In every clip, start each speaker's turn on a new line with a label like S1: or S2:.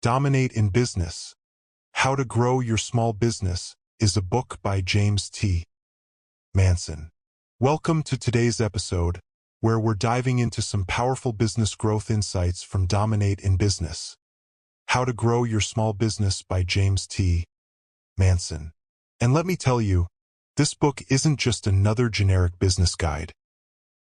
S1: Dominate in Business: How to Grow Your Small Business is a book by James T. Manson. Welcome to today's episode, where we're diving into some powerful business growth insights from Dominate in Business: How to Grow Your Small Business by James T. Manson. And let me tell you, this book isn't just another generic business guide.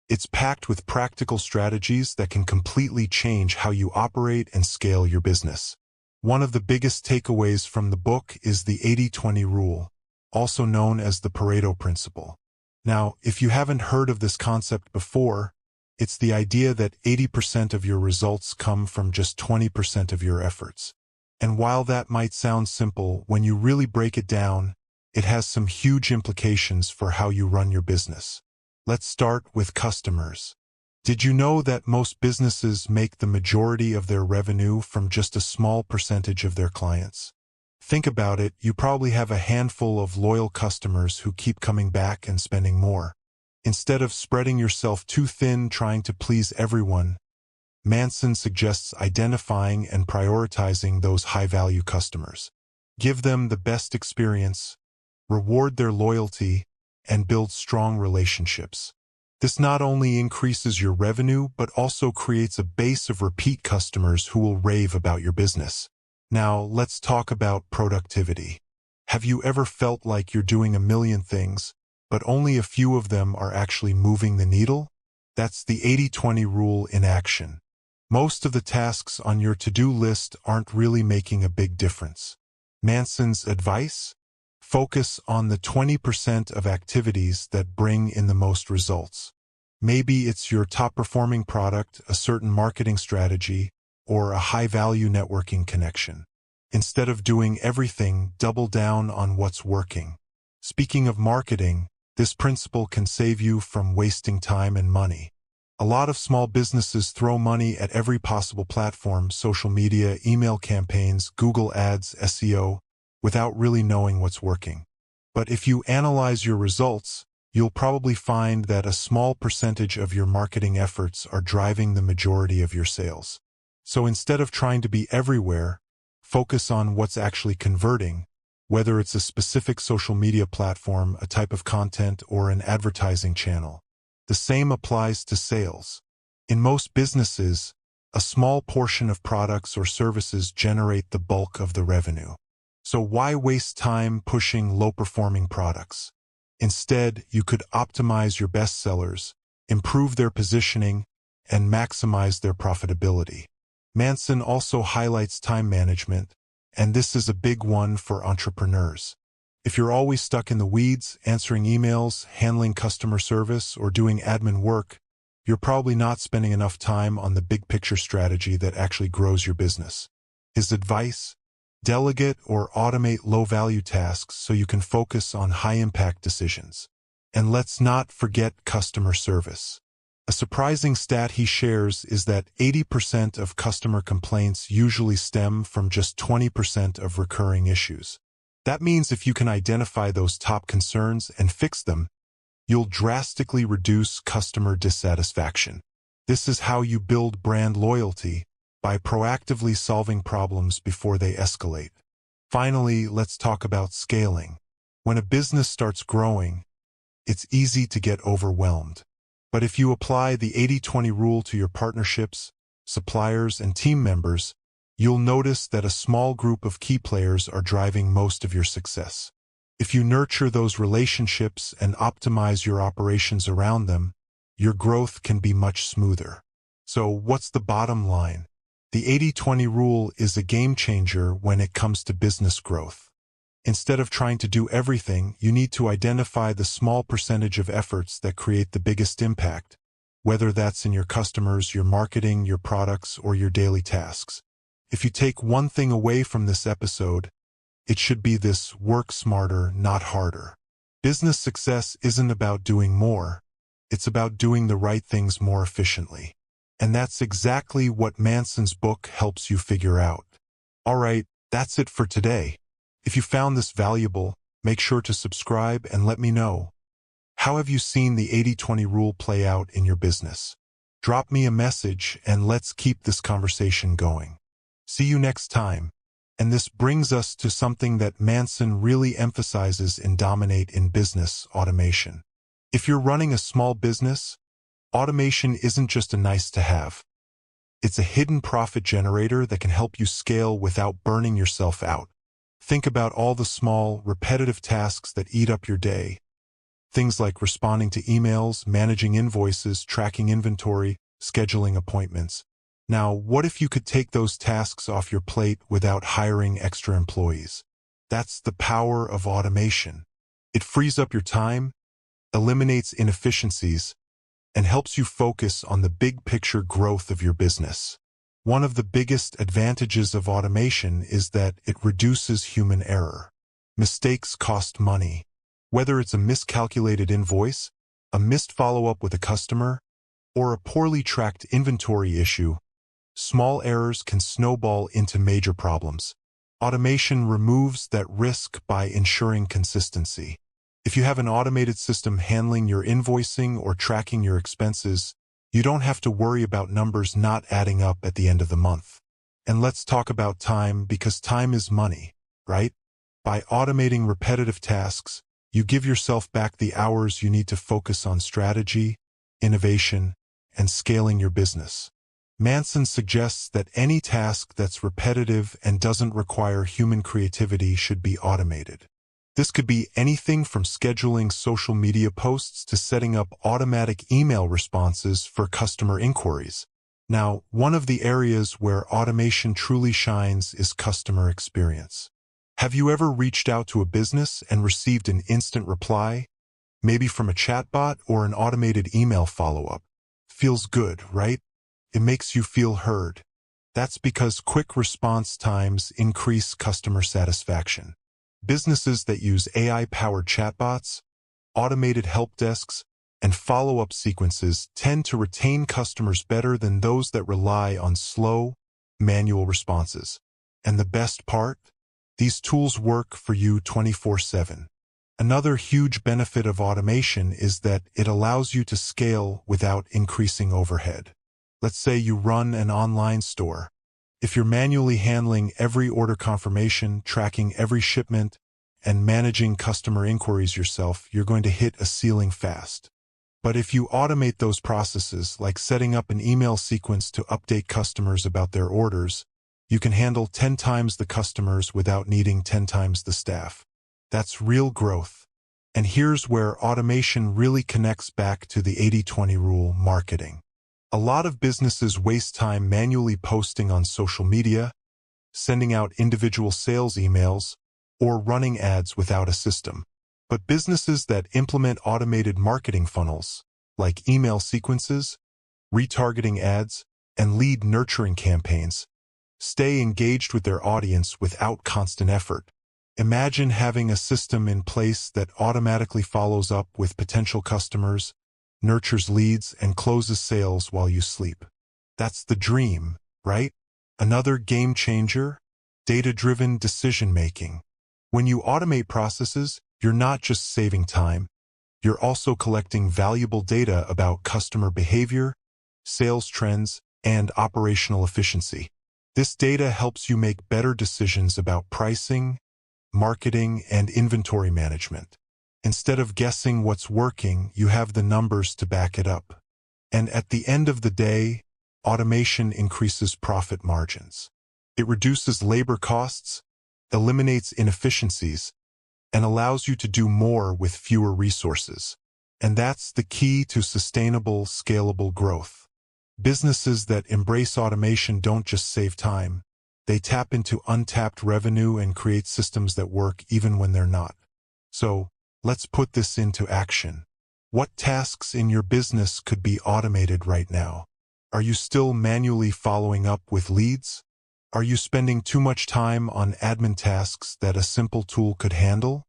S1: It's packed with practical strategies that can completely change how you operate and scale your business. One of the biggest takeaways from the book is the 80-20 rule, also known as the Pareto principle. Now, if you haven't heard of this concept before, it's the idea that 80% of your results come from just 20% of your efforts. And while that might sound simple, when you really break it down, it has some huge implications for how you run your business. Let's start with customers. Did you know that most businesses make the majority of their revenue from just a small percentage of their clients? Think about it, you probably have a handful of loyal customers who keep coming back and spending more. Instead of spreading yourself too thin trying to please everyone, Manson suggests identifying and prioritizing those high-value customers. Give them the best experience, reward their loyalty, and build strong relationships. This not only increases your revenue, but also creates a base of repeat customers who will rave about your business. Now, let's talk about productivity. Have you ever felt like you're doing a million things, but only a few of them are actually moving the needle? That's the 80-20 rule in action. Most of the tasks on your to-do list aren't really making a big difference. Manson's advice? Focus on the 20% of activities that bring in the most results. Maybe it's your top-performing product, a certain marketing strategy, or a high-value networking connection. Instead of doing everything, double down on what's working. Speaking of marketing, this principle can save you from wasting time and money. A lot of small businesses throw money at every possible platform: social media, email campaigns, Google Ads, SEO, without really knowing what's working. But if you analyze your results, you'll probably find that a small percentage of your marketing efforts are driving the majority of your sales. So instead of trying to be everywhere, focus on what's actually converting, whether it's a specific social media platform, a type of content, or an advertising channel. The same applies to sales. In most businesses, a small portion of products or services generate the bulk of the revenue. So why waste time pushing low-performing products? Instead, you could optimize your best sellers, improve their positioning, and maximize their profitability. Manson also highlights time management, and this is a big one for entrepreneurs. If you're always stuck in the weeds, answering emails, handling customer service, or doing admin work, you're probably not spending enough time on the big-picture strategy that actually grows your business. His advice? Delegate or automate low-value tasks so you can focus on high-impact decisions. And let's not forget customer service. A surprising stat he shares is that 80% of customer complaints usually stem from just 20% of recurring issues. That means if you can identify those top concerns and fix them, you'll drastically reduce customer dissatisfaction. This is how you build brand loyalty, by proactively solving problems before they escalate. Finally, let's talk about scaling. When a business starts growing, it's easy to get overwhelmed. But if you apply the 80-20 rule to your partnerships, suppliers, and team members, you'll notice that a small group of key players are driving most of your success. If you nurture those relationships and optimize your operations around them, your growth can be much smoother. So what's the bottom line? The 80-20 rule is a game changer when it comes to business growth. Instead of trying to do everything, you need to identify the small percentage of efforts that create the biggest impact, whether that's in your customers, your marketing, your products, or your daily tasks. If you take one thing away from this episode, it should be this: work smarter, not harder. Business success isn't about doing more, it's about doing the right things more efficiently. And that's exactly what Manson's book helps you figure out. All right, that's it for today. If you found this valuable, make sure to subscribe and let me know. How have you seen the 80-20 rule play out in your business? Drop me a message and let's keep this conversation going. See you next time. And this brings us to something that Manson really emphasizes in Dominate in Business: automation. If you're running a small business, automation isn't just a nice-to-have. It's a hidden profit generator that can help you scale without burning yourself out. Think about all the small, repetitive tasks that eat up your day. Things like responding to emails, managing invoices, tracking inventory, scheduling appointments. Now, what if you could take those tasks off your plate without hiring extra employees? That's the power of automation. It frees up your time, eliminates inefficiencies, and helps you focus on the big picture growth of your business. One of the biggest advantages of automation is that it reduces human error. Mistakes cost money. Whether it's a miscalculated invoice, a missed follow-up with a customer, or a poorly tracked inventory issue, small errors can snowball into major problems. Automation removes that risk by ensuring consistency. If you have an automated system handling your invoicing or tracking your expenses, you don't have to worry about numbers not adding up at the end of the month. And let's talk about time, because time is money, right? By automating repetitive tasks, you give yourself back the hours you need to focus on strategy, innovation, and scaling your business. Manson suggests that any task that's repetitive and doesn't require human creativity should be automated. This could be anything from scheduling social media posts to setting up automatic email responses for customer inquiries. Now, one of the areas where automation truly shines is customer experience. Have you ever reached out to a business and received an instant reply, maybe from a chatbot or an automated email follow-up? Feels good, right? It makes you feel heard. That's because quick response times increase customer satisfaction. Businesses that use AI-powered chatbots, automated help desks, and follow-up sequences tend to retain customers better than those that rely on slow, manual responses. And the best part? These tools work for you 24/7. Another huge benefit of automation is that it allows you to scale without increasing overhead. Let's say you run an online store. If you're manually handling every order confirmation, tracking every shipment, and managing customer inquiries yourself, you're going to hit a ceiling fast. But if you automate those processes, like setting up an email sequence to update customers about their orders, you can handle 10 times the customers without needing 10 times the staff. That's real growth. And here's where automation really connects back to the 80-20 rule: marketing. A lot of businesses waste time manually posting on social media, sending out individual sales emails, or running ads without a system. But businesses that implement automated marketing funnels, like email sequences, retargeting ads, and lead nurturing campaigns, stay engaged with their audience without constant effort. Imagine having a system in place that automatically follows up with potential customers, nurtures leads, and closes sales while you sleep. That's the dream, right? Another game changer: data-driven decision-making. When you automate processes, you're not just saving time, you're also collecting valuable data about customer behavior, sales trends, and operational efficiency. This data helps you make better decisions about pricing, marketing, and inventory management. Instead of guessing what's working, you have the numbers to back it up. And at the end of the day, automation increases profit margins. It reduces labor costs, eliminates inefficiencies, and allows you to do more with fewer resources. And that's the key to sustainable, scalable growth. Businesses that embrace automation don't just save time, they tap into untapped revenue and create systems that work even when they're not. So, let's put this into action. What tasks in your business could be automated right now? Are you still manually following up with leads? Are you spending too much time on admin tasks that a simple tool could handle?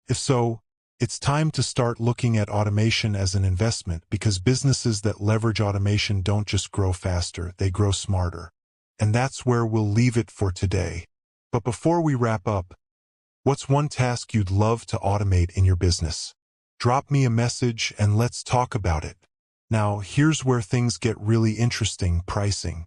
S1: If so, it's time to start looking at automation as an investment, because businesses that leverage automation don't just grow faster, they grow smarter. And that's where we'll leave it for today. But before we wrap up, what's one task you'd love to automate in your business? Drop me a message and let's talk about it. Now, here's where things get really interesting: pricing.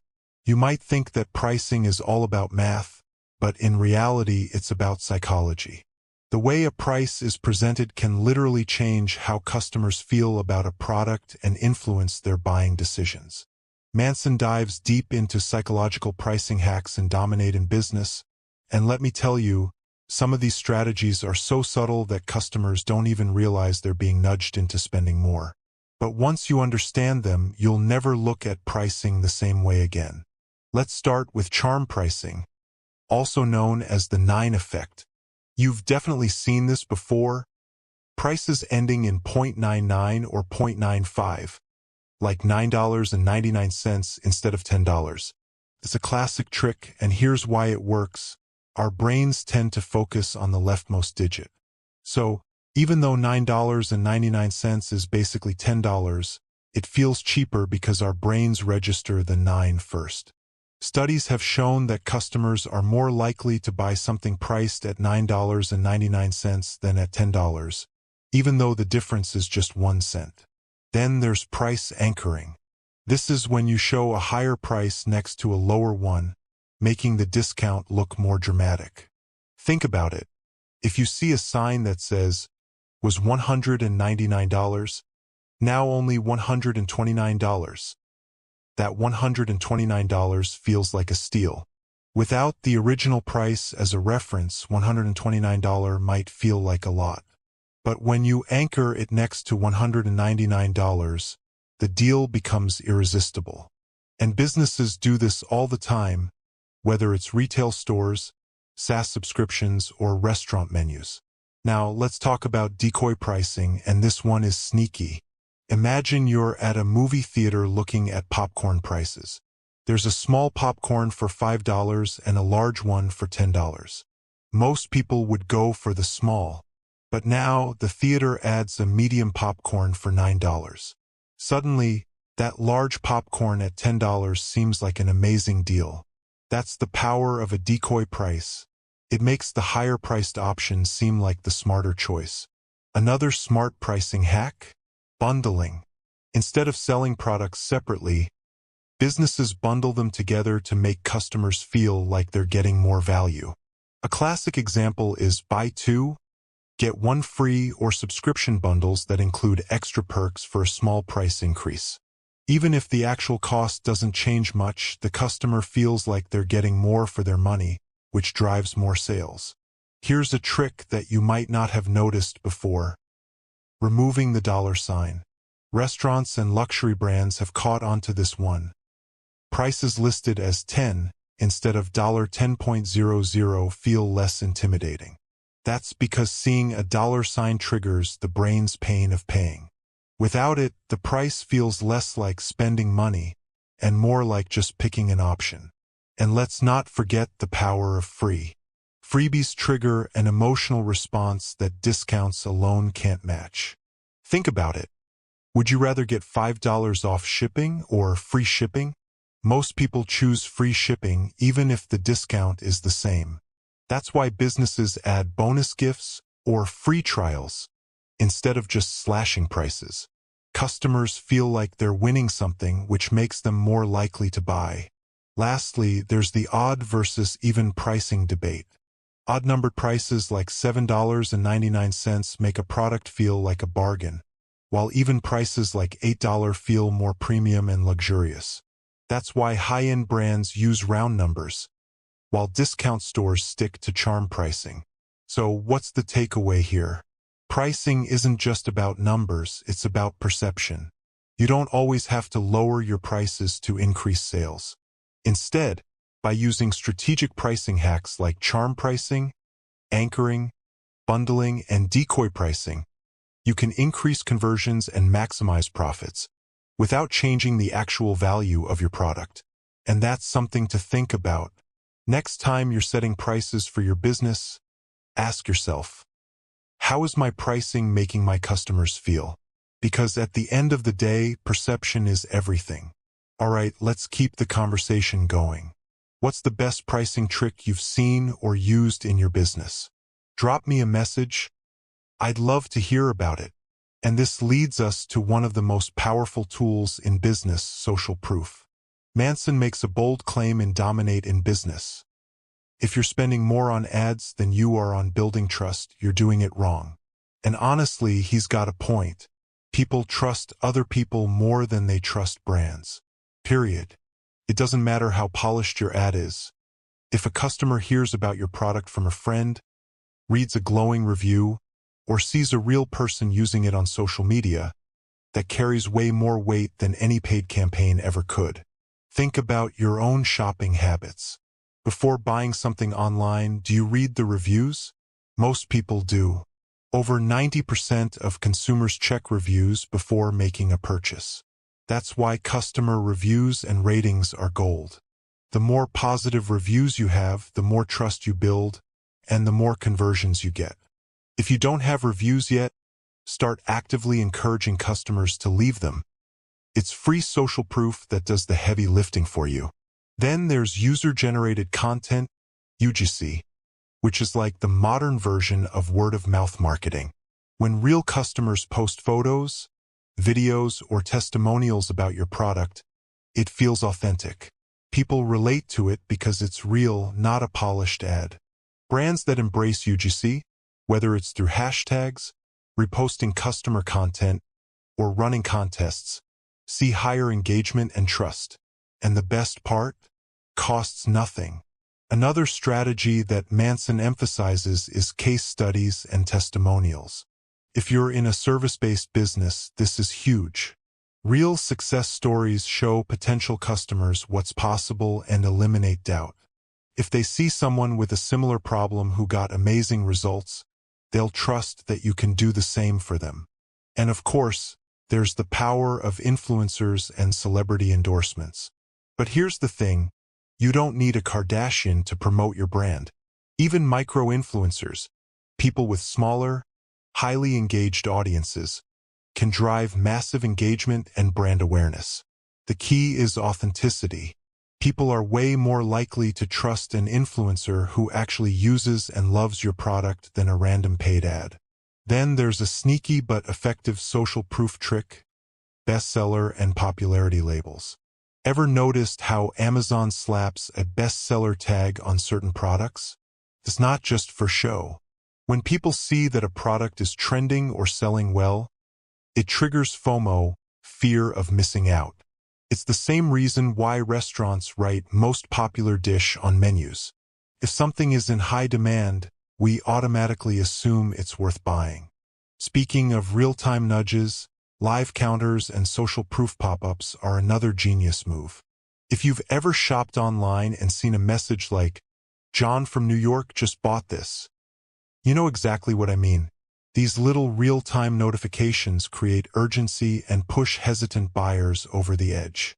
S1: You might think that pricing is all about math, but in reality, it's about psychology. The way a price is presented can literally change how customers feel about a product and influence their buying decisions. Manson dives deep into psychological pricing hacks and dominate in business, and let me tell you, some of these strategies are so subtle that customers don't even realize they're being nudged into spending more. But once you understand them, you'll never look at pricing the same way again. Let's start with charm pricing, also known as the 9 effect. You've definitely seen this before. Prices ending in 0.99 or 0.95, like $9.99 instead of $10. It's a classic trick, and here's why it works. Our brains tend to focus on the leftmost digit. So, even though $9.99 is basically $10, it feels cheaper because our brains register the 9 first. Studies have shown that customers are more likely to buy something priced at $9.99 than at $10, even though the difference is just 1 cent. Then there's price anchoring. This is when you show a higher price next to a lower one, making the discount look more dramatic. Think about it. If you see a sign that says, was $199, now only $129. That $129 feels like a steal. Without the original price as a reference, $129 might feel like a lot. But when you anchor it next to $199, the deal becomes irresistible. And businesses do this all the time, whether it's retail stores, SaaS subscriptions, or restaurant menus. Now, let's talk about decoy pricing, and this one is sneaky. Imagine you're at a movie theater looking at popcorn prices. There's a small popcorn for $5 and a large one for $10. Most people would go for the small, but now the theater adds a medium popcorn for $9. Suddenly, that large popcorn at $10 seems like an amazing deal. That's the power of a decoy price. It makes the higher-priced option seem like the smarter choice. Another smart pricing hack? Bundling. Instead of selling products separately, businesses bundle them together to make customers feel like they're getting more value. A classic example is buy 2, get 1 free or subscription bundles that include extra perks for a small price increase. Even if the actual cost doesn't change much, the customer feels like they're getting more for their money, which drives more sales. Here's a trick that you might not have noticed before. Removing the dollar sign. Restaurants and luxury brands have caught on to this one. Prices listed as 10 instead of $10.00 feel less intimidating. That's because seeing a dollar sign triggers the brain's pain of paying. Without it, the price feels less like spending money and more like just picking an option. And let's not forget the power of free. Freebies trigger an emotional response that discounts alone can't match. Think about it. Would you rather get $5 off shipping or free shipping? Most people choose free shipping even if the discount is the same. That's why businesses add bonus gifts or free trials instead of just slashing prices. Customers feel like they're winning something, which makes them more likely to buy. Lastly, there's the odd versus even pricing debate. Odd-numbered prices like $7.99 make a product feel like a bargain, while even prices like $8 feel more premium and luxurious. That's why high-end brands use round numbers, while discount stores stick to charm pricing. So what's the takeaway here? Pricing isn't just about numbers, it's about perception. You don't always have to lower your prices to increase sales. Instead, by using strategic pricing hacks like charm pricing, anchoring, bundling, and decoy pricing, you can increase conversions and maximize profits without changing the actual value of your product. And that's something to think about. Next time you're setting prices for your business, ask yourself, how is my pricing making my customers feel? Because at the end of the day, perception is everything. All right, let's keep the conversation going. What's the best pricing trick you've seen or used in your business? Drop me a message. I'd love to hear about it. And this leads us to one of the most powerful tools in business, social proof. Manson makes a bold claim in Dominate in Business. If you're spending more on ads than you are on building trust, you're doing it wrong. And honestly, he's got a point. People trust other people more than they trust brands. Period. It doesn't matter how polished your ad is. If a customer hears about your product from a friend, reads a glowing review, or sees a real person using it on social media, that carries way more weight than any paid campaign ever could. Think about your own shopping habits. Before buying something online, do you read the reviews? Most people do. Over 90% of consumers check reviews before making a purchase. That's why customer reviews and ratings are gold. The more positive reviews you have, the more trust you build, and the more conversions you get. If you don't have reviews yet, start actively encouraging customers to leave them. It's free social proof that does the heavy lifting for you. Then there's user-generated content, UGC, which is like the modern version of word-of-mouth marketing. When real customers post photos, videos, or testimonials about your product, it feels authentic. People relate to it because it's real, not a polished ad. Brands that embrace UGC, whether it's through hashtags, reposting customer content, or running contests, see higher engagement and trust. And the best part? Costs nothing. Another strategy that Manson emphasizes is case studies and testimonials. If you're in a service-based business, this is huge. Real success stories show potential customers what's possible and eliminate doubt. If they see someone with a similar problem who got amazing results, they'll trust that you can do the same for them. And of course, there's the power of influencers and celebrity endorsements. But here's the thing, you don't need a Kardashian to promote your brand. Even micro-influencers, people with smaller, highly engaged audiences, can drive massive engagement and brand awareness. The key is authenticity. People are way more likely to trust an influencer who actually uses and loves your product than a random paid ad. Then there's a sneaky but effective social proof trick, bestseller and popularity labels. Ever noticed how Amazon slaps a bestseller tag on certain products? It's not just for show. When people see that a product is trending or selling well, it triggers FOMO, fear of missing out. It's the same reason why restaurants write most popular dish on menus. If something is in high demand, we automatically assume it's worth buying. Speaking of real-time nudges, live counters and social proof pop-ups are another genius move. If you've ever shopped online and seen a message like, "John from New York just bought this," you know exactly what I mean. These little real-time notifications create urgency and push hesitant buyers over the edge.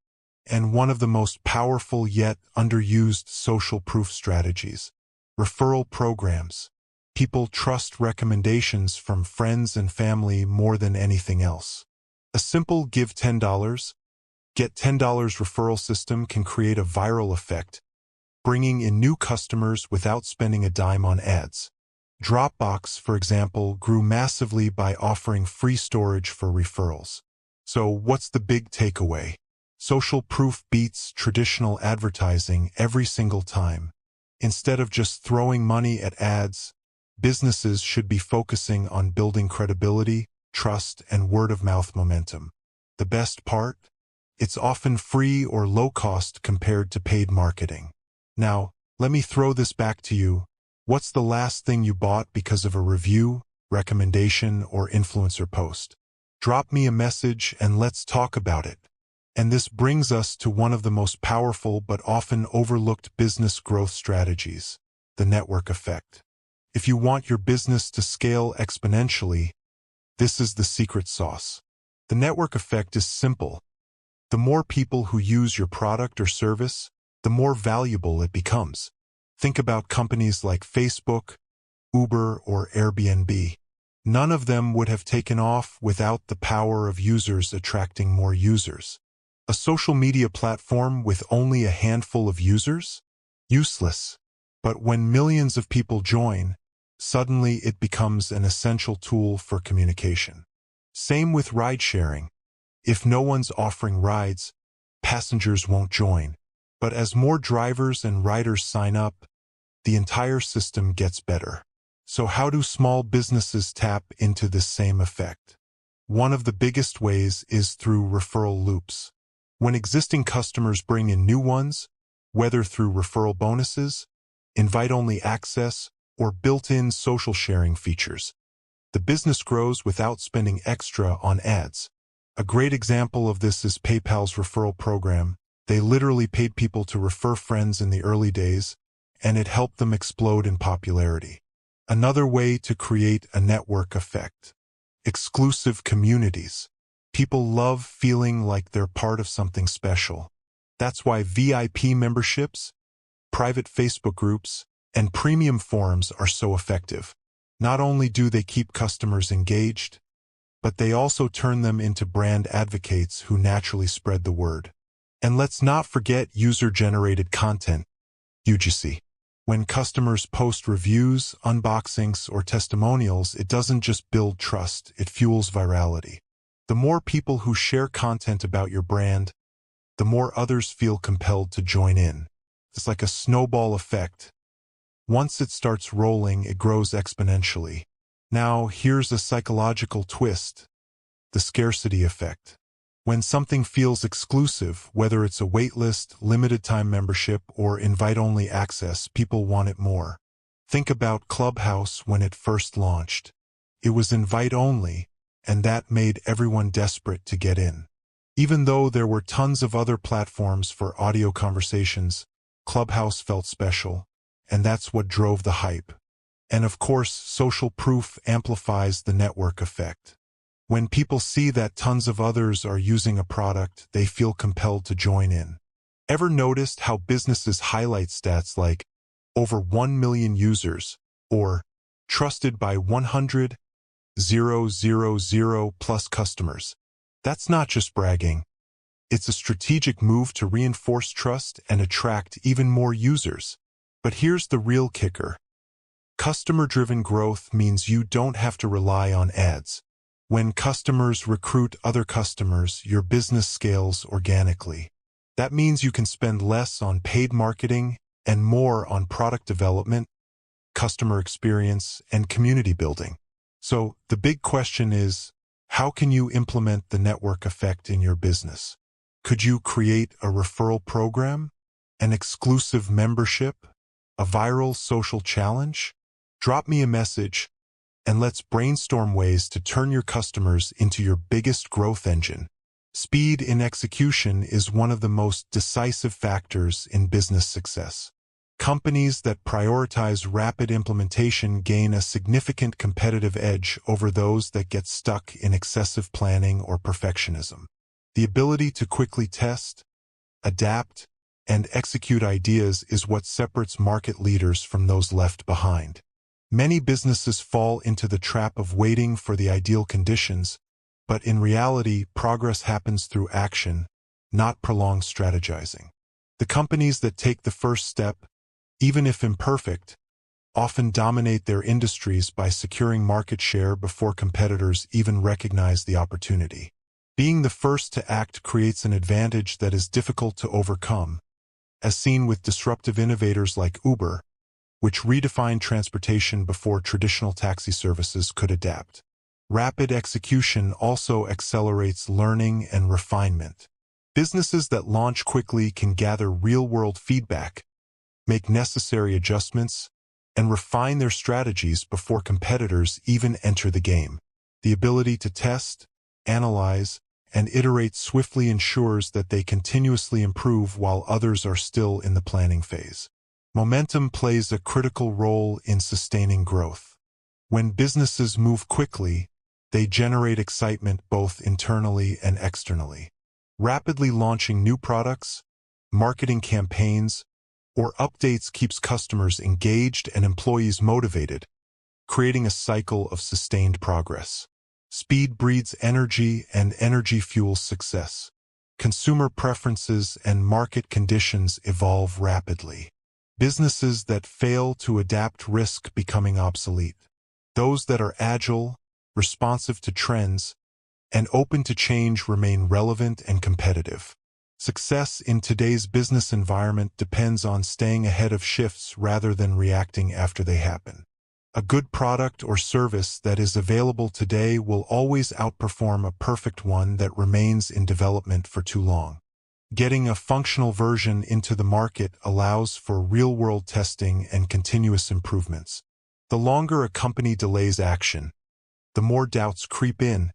S1: And one of the most powerful yet underused social proof strategies, referral programs. People trust recommendations from friends and family more than anything else. A simple give $10, get $10 referral system can create a viral effect, bringing in new customers without spending a dime on ads. Dropbox, for example, grew massively by offering free storage for referrals. So what's the big takeaway? Social proof beats traditional advertising every single time. Instead of just throwing money at ads, businesses should be focusing on building credibility, trust, and word-of-mouth momentum. The best part? It's often free or low-cost compared to paid marketing. Now, let me throw this back to you. What's the last thing you bought because of a review, recommendation, or influencer post? Drop me a message and let's talk about it. And this brings us to one of the most powerful but often overlooked business growth strategies, the network effect. If you want your business to scale exponentially, this is the secret sauce. The network effect is simple. The more people who use your product or service, the more valuable it becomes. Think about companies like Facebook, Uber, or Airbnb. None of them would have taken off without the power of users attracting more users. A social media platform with only a handful of users? Useless. But when millions of people join, suddenly it becomes an essential tool for communication. Same with ride-sharing. If no one's offering rides, passengers won't join. But as more drivers and riders sign up, the entire system gets better. So how do small businesses tap into this same effect? One of the biggest ways is through referral loops. When existing customers bring in new ones, whether through referral bonuses, invite-only access, or built-in social sharing features, the business grows without spending extra on ads. A great example of this is PayPal's referral program. They literally paid people to refer friends in the early days, and it helped them explode in popularity. Another way to create a network effect. Exclusive communities. People love feeling like they're part of something special. That's why VIP memberships, private Facebook groups, and premium forums are so effective. Not only do they keep customers engaged, but they also turn them into brand advocates who naturally spread the word. And let's not forget user-generated content, UGC. When customers post reviews, unboxings, or testimonials, it doesn't just build trust, it fuels virality. The more people who share content about your brand, the more others feel compelled to join in. It's like a snowball effect. Once it starts rolling, it grows exponentially. Now, here's a psychological twist: the scarcity effect. When something feels exclusive, whether it's a waitlist, limited-time membership, or invite-only access, people want it more. Think about Clubhouse when it first launched. It was invite-only, and that made everyone desperate to get in. Even though there were tons of other platforms for audio conversations, Clubhouse felt special, and that's what drove the hype. And of course, social proof amplifies the network effect. When people see that tons of others are using a product, they feel compelled to join in. Ever noticed how businesses highlight stats like over 1 million users or trusted by 100,000 plus customers? That's not just bragging. It's a strategic move to reinforce trust and attract even more users. But here's the real kicker. Customer-driven growth means you don't have to rely on ads. When customers recruit other customers, your business scales organically. That means you can spend less on paid marketing and more on product development, customer experience, and community building. So the big question is, how can you implement the network effect in your business? Could you create a referral program, an exclusive membership, a viral social challenge? Drop me a message, and let's brainstorm ways to turn your customers into your biggest growth engine. Speed in execution is one of the most decisive factors in business success. Companies that prioritize rapid implementation gain a significant competitive edge over those that get stuck in excessive planning or perfectionism. The ability to quickly test, adapt, and execute ideas is what separates market leaders from those left behind. Many businesses fall into the trap of waiting for the ideal conditions, but in reality, progress happens through action, not prolonged strategizing. The companies that take the first step, even if imperfect, often dominate their industries by securing market share before competitors even recognize the opportunity. Being the first to act creates an advantage that is difficult to overcome, as seen with disruptive innovators like Uber, which redefined transportation before traditional taxi services could adapt. Rapid execution also accelerates learning and refinement. Businesses that launch quickly can gather real-world feedback, make necessary adjustments, and refine their strategies before competitors even enter the game. The ability to test, analyze, and iterate swiftly ensures that they continuously improve while others are still in the planning phase. Momentum plays a critical role in sustaining growth. When businesses move quickly, they generate excitement both internally and externally. Rapidly launching new products, marketing campaigns, or updates keeps customers engaged and employees motivated, creating a cycle of sustained progress. Speed breeds energy, and energy fuels success. Consumer preferences and market conditions evolve rapidly. Businesses that fail to adapt risk becoming obsolete. Those that are agile, responsive to trends, and open to change remain relevant and competitive. Success in today's business environment depends on staying ahead of shifts rather than reacting after they happen. A good product or service that is available today will always outperform a perfect one that remains in development for too long. Getting a functional version into the market allows for real-world testing and continuous improvements. The longer a company delays action, the more doubts creep in,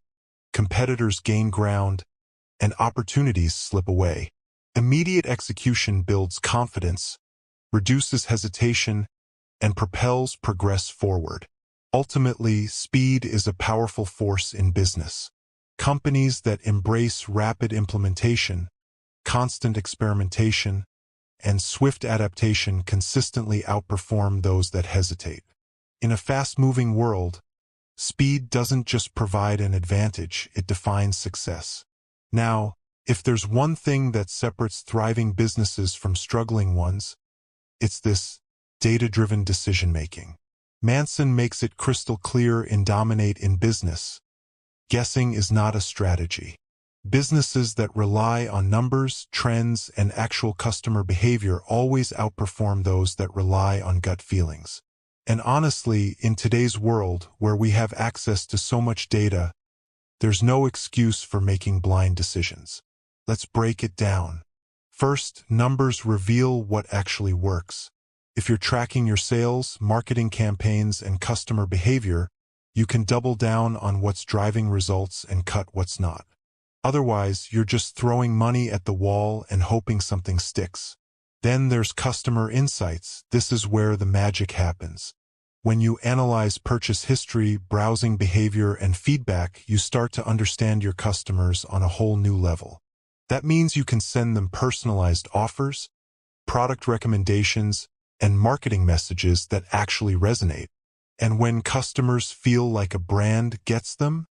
S1: competitors gain ground, and opportunities slip away. Immediate execution builds confidence, reduces hesitation, and propels progress forward. Ultimately, speed is a powerful force in business. Companies that embrace rapid implementation, constant experimentation, and swift adaptation consistently outperform those that hesitate. In a fast-moving world, speed doesn't just provide an advantage, it defines success. Now, if there's one thing that separates thriving businesses from struggling ones, it's this data-driven decision-making. Manson makes it crystal clear in Dominate in Business. Guessing is not a strategy. Businesses that rely on numbers, trends, and actual customer behavior always outperform those that rely on gut feelings. And honestly, in today's world, where we have access to so much data, there's no excuse for making blind decisions. Let's break it down. First, numbers reveal what actually works. If you're tracking your sales, marketing campaigns, and customer behavior, you can double down on what's driving results and cut what's not. Otherwise, you're just throwing money at the wall and hoping something sticks. Then there's customer insights. This is where the magic happens. When you analyze purchase history, browsing behavior, and feedback, you start to understand your customers on a whole new level. That means you can send them personalized offers, product recommendations, and marketing messages that actually resonate. And when customers feel like a brand gets them,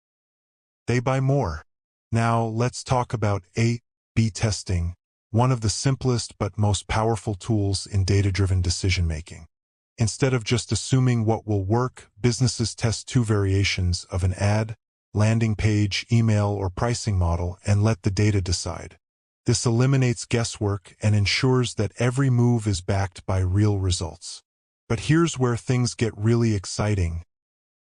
S1: they buy more. Now, let's talk about A/B testing, one of the simplest but most powerful tools in data-driven decision-making. Instead of just assuming what will work, businesses test two variations of an ad, landing page, email, or pricing model and let the data decide. This eliminates guesswork and ensures that every move is backed by real results. But here's where things get really exciting: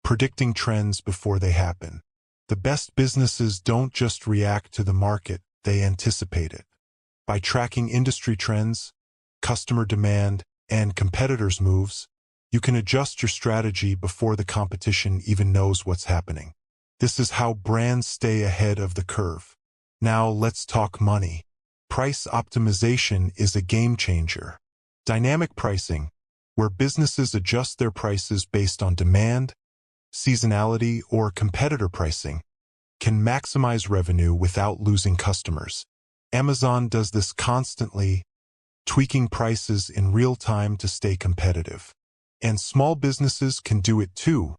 S1: predicting trends before they happen. The best businesses don't just react to the market, they anticipate it. By tracking industry trends, customer demand, and competitors' moves, you can adjust your strategy before the competition even knows what's happening. This is how brands stay ahead of the curve. Now let's talk money. Price optimization is a game changer. Dynamic pricing, where businesses adjust their prices based on demand, seasonality, or competitor pricing, can maximize revenue without losing customers. Amazon does this constantly, tweaking prices in real time to stay competitive. And small businesses can do it too,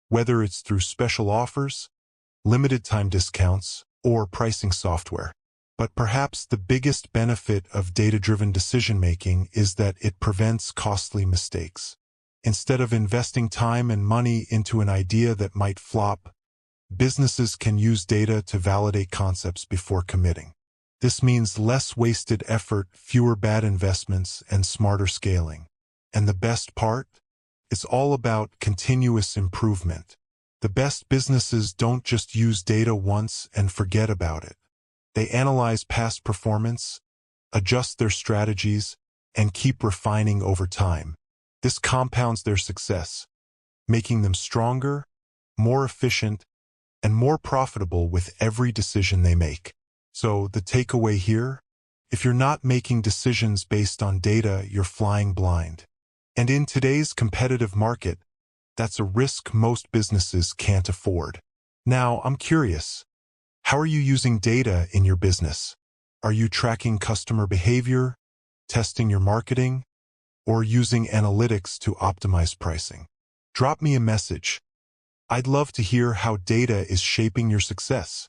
S1: whether it's through special offers, limited time discounts, or pricing software. But perhaps the biggest benefit of data-driven decision-making is that it prevents costly mistakes. Instead of investing time and money into an idea that might flop, businesses can use data to validate concepts before committing. This means less wasted effort, fewer bad investments, and smarter scaling. And the best part? It's all about continuous improvement. The best businesses don't just use data once and forget about it. They analyze past performance, adjust their strategies, and keep refining over time. This compounds their success, making them stronger, more efficient, and more profitable with every decision they make. So the takeaway here? If you're not making decisions based on data, you're flying blind. And in today's competitive market, that's a risk most businesses can't afford. Now, I'm curious, how are you using data in your business? Are you tracking customer behavior, testing your marketing, or using analytics to optimize pricing? Drop me a message. I'd love to hear how data is shaping your success.